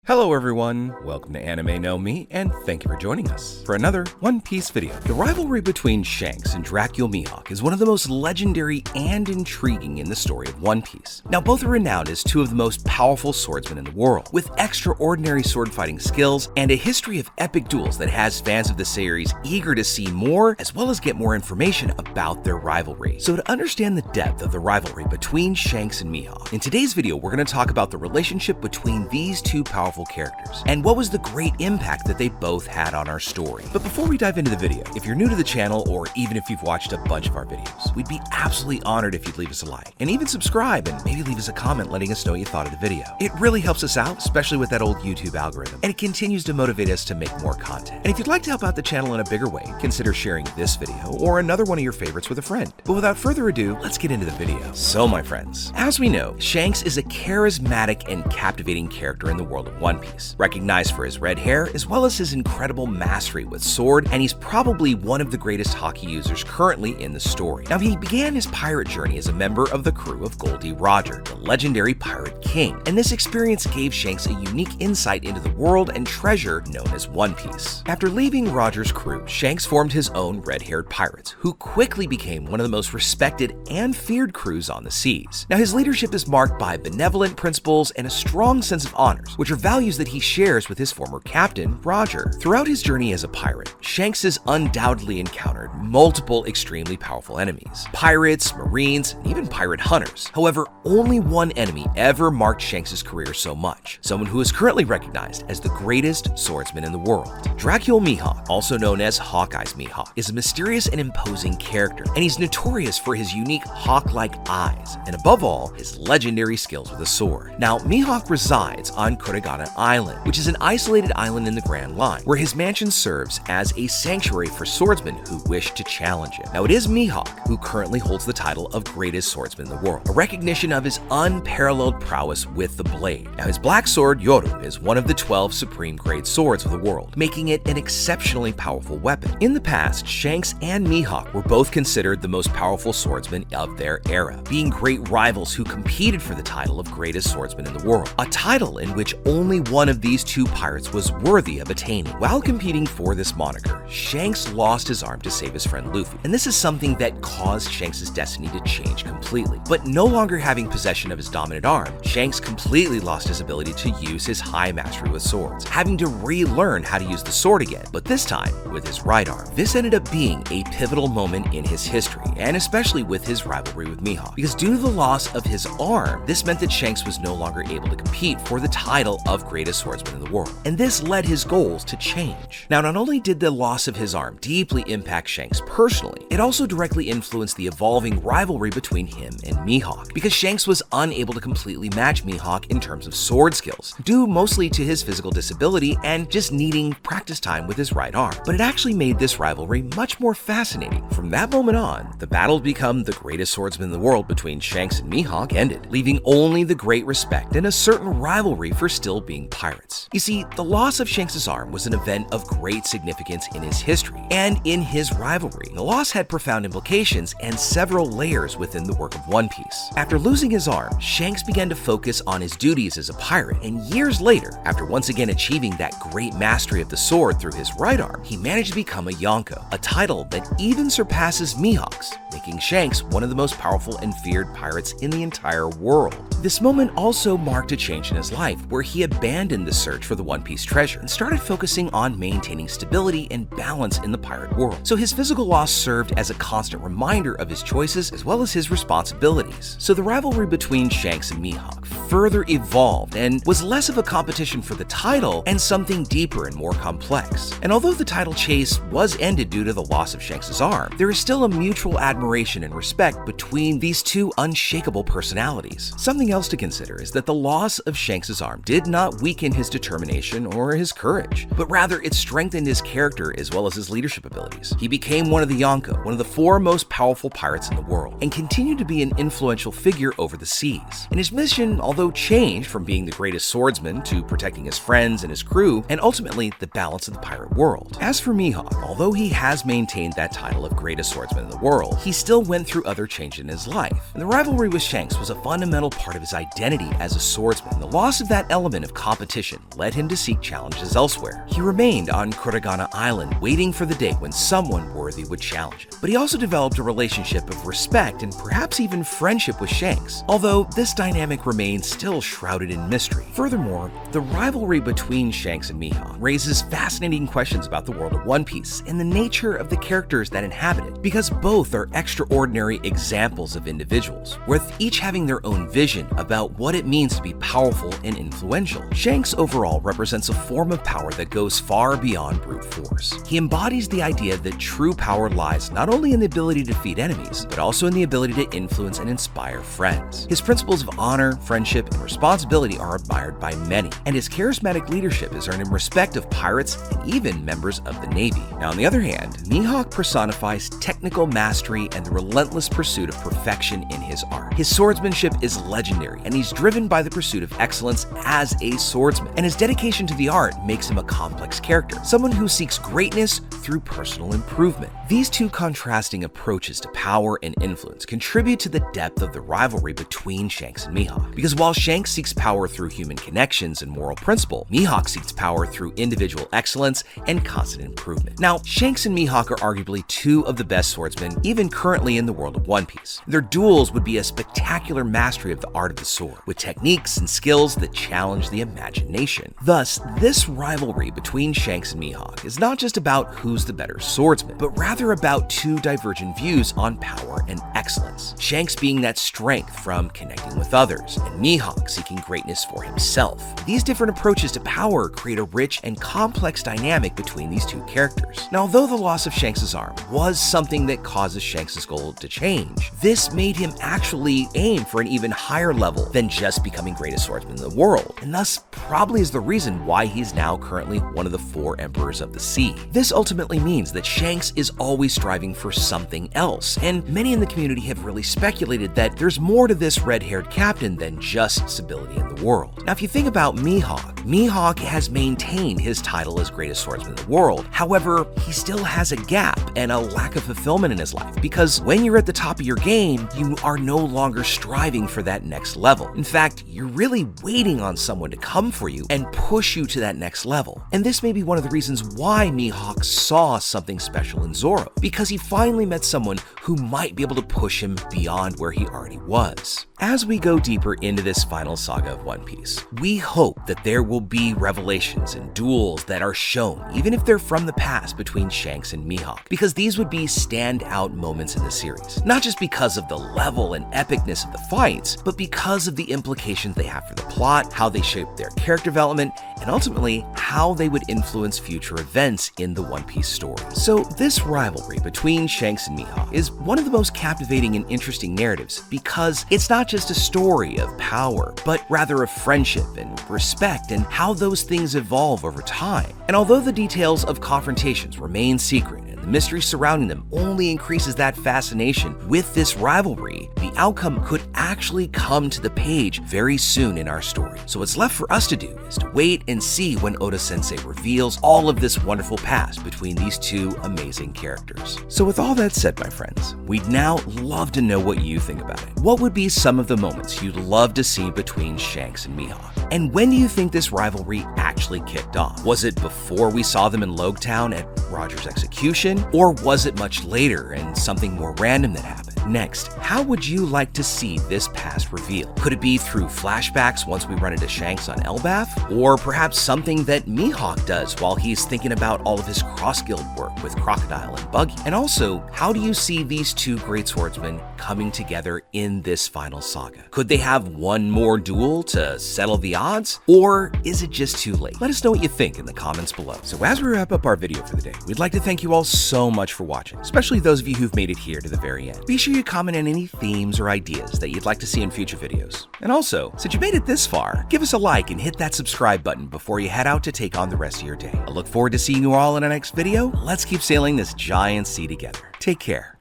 Hello everyone, welcome to Anime No Me, and thank you for joining us for another One Piece video. The rivalry between Shanks and Dracula Mihawk is one of the most legendary and intriguing in the story of One Piece. Now both are renowned as two of the most powerful swordsmen in the world, with extraordinary sword fighting skills and a history of epic duels that has fans of the series eager to see more as well as get more information about their rivalry. So to understand the depth of the rivalry between Shanks and Mihawk, in today's video we're going to talk about the relationship between these two powerful characters, and what was the great impact that they both had on our story. But before we dive into the video, if you're new to the channel, or even if you've watched a bunch of our videos, we'd be absolutely honored if you'd leave us a like, and even subscribe, and maybe leave us a comment letting us know what you thought of the video. It really helps us out, especially with that old YouTube algorithm, and it continues to motivate us to make more content. And if you'd like to help out the channel in a bigger way, consider sharing this video or another one of your favorites with a friend. But without further ado, let's get into the video. So my friends, as we know, Shanks is a charismatic and captivating character in the world of One Piece, recognized for his red hair as well as his incredible mastery with sword, and he's probably one of the greatest hockey users currently in the story. Now he began his pirate journey as a member of the crew of Goldie Roger, the legendary pirate king, and this experience gave Shanks a unique insight into the world and treasure known as One Piece. After leaving Roger's crew, Shanks formed his own red-haired pirates, who quickly became one of the most respected and feared crews on the seas. Now his leadership is marked by benevolent principles and a strong sense of honors, which are values that he shares with his former captain, Roger. Throughout his journey as a pirate, Shanks has undoubtedly encountered multiple extremely powerful enemies: pirates, marines, and even pirate hunters. However, only one enemy ever marked Shanks' career so much, someone who is currently recognized as the greatest swordsman in the world. Dracula Mihawk, also known as Hawkeye's Mihawk, is a mysterious and imposing character, and he's notorious for his unique hawk-like eyes, and above all, his legendary skills with a sword. Now, Mihawk resides on Kurigata Island, which is an isolated island in the Grand Line, where his mansion serves as a sanctuary for swordsmen who wish to challenge him. Now, it is Mihawk who currently holds the title of greatest swordsman in the world, a recognition of his unparalleled prowess with the blade. Now, his black sword, Yoru, is one of the 12 supreme grade swords of the world, making it an exceptionally powerful weapon. In the past, Shanks and Mihawk were both considered the most powerful swordsmen of their era, being great rivals who competed for the title of greatest swordsman in the world, a title in which only one of these two pirates was worthy of attaining. While competing for this moniker, Shanks lost his arm to save his friend Luffy, and this is something that caused Shanks' destiny to change completely. But no longer having possession of his dominant arm, Shanks completely lost his ability to use his high mastery with swords, having to relearn how to use the sword again, but this time with his right arm. This ended up being a pivotal moment in his history, and especially with his rivalry with Mihawk, because due to the loss of his arm, this meant that Shanks was no longer able to compete for the title of greatest swordsman in the world, and this led his goals to change. Now, not only did the loss of his arm deeply impact Shanks personally, it also directly influenced the evolving rivalry between him and Mihawk, because Shanks was unable to completely match Mihawk in terms of sword skills, due mostly to his physical disability and just needing practice time with his right arm. But it actually made this rivalry much more fascinating. From that moment on, the battle to become the greatest swordsman in the world between Shanks and Mihawk ended, leaving only the great respect and a certain rivalry for still being pirates. You see, the loss of Shanks' arm was an event of great significance in his history and in his rivalry. The loss had profound implications and several layers within the work of One Piece. After losing his arm, Shanks began to focus on his duties as a pirate, and years later, after once again achieving that great mastery of the sword through his right arm, he managed to become a Yonko, a title that even surpasses Mihawk's, making Shanks one of the most powerful and feared pirates in the entire world. This moment also marked a change in his life, where he abandoned the search for the One Piece treasure and started focusing on maintaining stability and balance in the pirate world. So his physical loss served as a constant reminder of his choices as well as his responsibilities. So the rivalry between Shanks and Mihawk further evolved and was less of a competition for the title and something deeper and more complex. And although the title chase was ended due to the loss of Shanks' arm, there is still a mutual admiration and respect between these two unshakable personalities. Something else to consider is that the loss of Shanks' arm did not weaken his determination or his courage, but rather it strengthened his character as well as his leadership abilities. He became one of the Yonko, one of the 4 most powerful pirates in the world, and continued to be an influential figure over the seas. And his mission, although although changed from being the greatest swordsman to protecting his friends and his crew, and ultimately the balance of the pirate world. As for Mihawk, although he has maintained that title of greatest swordsman in the world, he still went through other changes in his life. And the rivalry with Shanks was a fundamental part of his identity as a swordsman. The loss of that element of competition led him to seek challenges elsewhere. He remained on Kurogane Island, waiting for the day when someone worthy would challenge him. But he also developed a relationship of respect and perhaps even friendship with Shanks, although this dynamic remains still shrouded in mystery. Furthermore, the rivalry between Shanks and Mihawk raises fascinating questions about the world of One Piece and the nature of the characters that inhabit it, because both are extraordinary examples of individuals, with each having their own vision about what it means to be powerful and influential. Shanks overall represents a form of power that goes far beyond brute force. He embodies the idea that true power lies not only in the ability to defeat enemies, but also in the ability to influence and inspire friends. His principles of honor, friendship, and responsibility are admired by many, and his charismatic leadership has earned him respect of pirates and even members of the Navy. Now, on the other hand, Mihawk personifies technical mastery and the relentless pursuit of perfection in his art. His swordsmanship is legendary, and he's driven by the pursuit of excellence as a swordsman, and his dedication to the art makes him a complex character, someone who seeks greatness through personal improvement. These two contrasting approaches to power and influence contribute to the depth of the rivalry between Shanks and Mihawk, because while Shanks seeks power through human connections and moral principle, Mihawk seeks power through individual excellence and constant improvement. Now, Shanks and Mihawk are arguably two of the best swordsmen even currently in the world of One Piece. Their duels would be a spectacular mastery of the art of the sword, with techniques and skills that challenge the imagination. Thus, this rivalry between Shanks and Mihawk is not just about who's the better swordsman, but rather about two divergent views on power and excellence. Shanks being that strength from connecting with others, and Mihawk seeking greatness for himself. These different approaches to power create a rich and complex dynamic between these two characters. Now, although the loss of Shanks' arm was something that causes Shanks' goal to change, this made him actually aim for an even higher level than just becoming greatest swordsman in the world, and thus probably is the reason why he's now currently one of the 4 emperors of the sea. This ultimately means that Shanks is always striving for something else, and many in the community have really speculated that there's more to this red-haired captain than just stability in the world. Now, if you think about Mihawk has maintained his title as greatest swordsman in the world. However, he still has a gap and a lack of fulfillment in his life, because when you're at the top of your game, you are no longer striving for that next level. In fact, you're really waiting on someone to come for you and push you to that next level. And this may be one of the reasons why Mihawk saw something special in Zoro, because he finally met someone who might be able to push him beyond where he already was. As we go deeper into this final saga of One Piece, we hope that there will be revelations and duels that are shown, even if they're from the past, between Shanks and Mihawk, because these would be standout moments in the series. Not just because of the level and epicness of the fights, but because of the implications they have for the plot, how they shape their character development, and ultimately how they would influence future events in the One Piece story. So this rivalry between Shanks and Mihawk is one of the most captivating and interesting narratives, because it's not just a story of power, but rather of friendship and respect and how those things evolve over time. And although the details of confrontations remain secret and the mystery surrounding them only increases that fascination with this rivalry, the outcome could actually come to the page very soon in our story. So what's left for us to do is to wait and see when Oda-sensei reveals all of this wonderful past between these two amazing characters. So with all that said, my friends, we'd now love to know what you think about it. What would be some of the moments you'd love to see between Shanks and Mihawk? And when do you think this rivalry actually kicked off? Was it before we saw them in Logtown at Roger's execution? Or was it much later and something more random that happened? Next, how would you like to see this past revealed? Could it be through flashbacks once we run into Shanks on Elbaf? Or perhaps something that Mihawk does while he's thinking about all of his cross-guild work with Crocodile and Buggy? And also, how do you see these two great swordsmen coming together in this final saga? Could they have one more duel to settle the odds? Or is it just too late? Let us know what you think in the comments below. So as we wrap up our video for the day, we'd like to thank you all so much for watching, especially those of you who've made it here to the very end. Be sure you comment on any themes or ideas that you'd like to see in future videos. And also, since you made it this far, give us a like and hit that subscribe button before you head out to take on the rest of your day. I look forward to seeing you all in our next video. Let's keep sailing this giant sea together. Take care.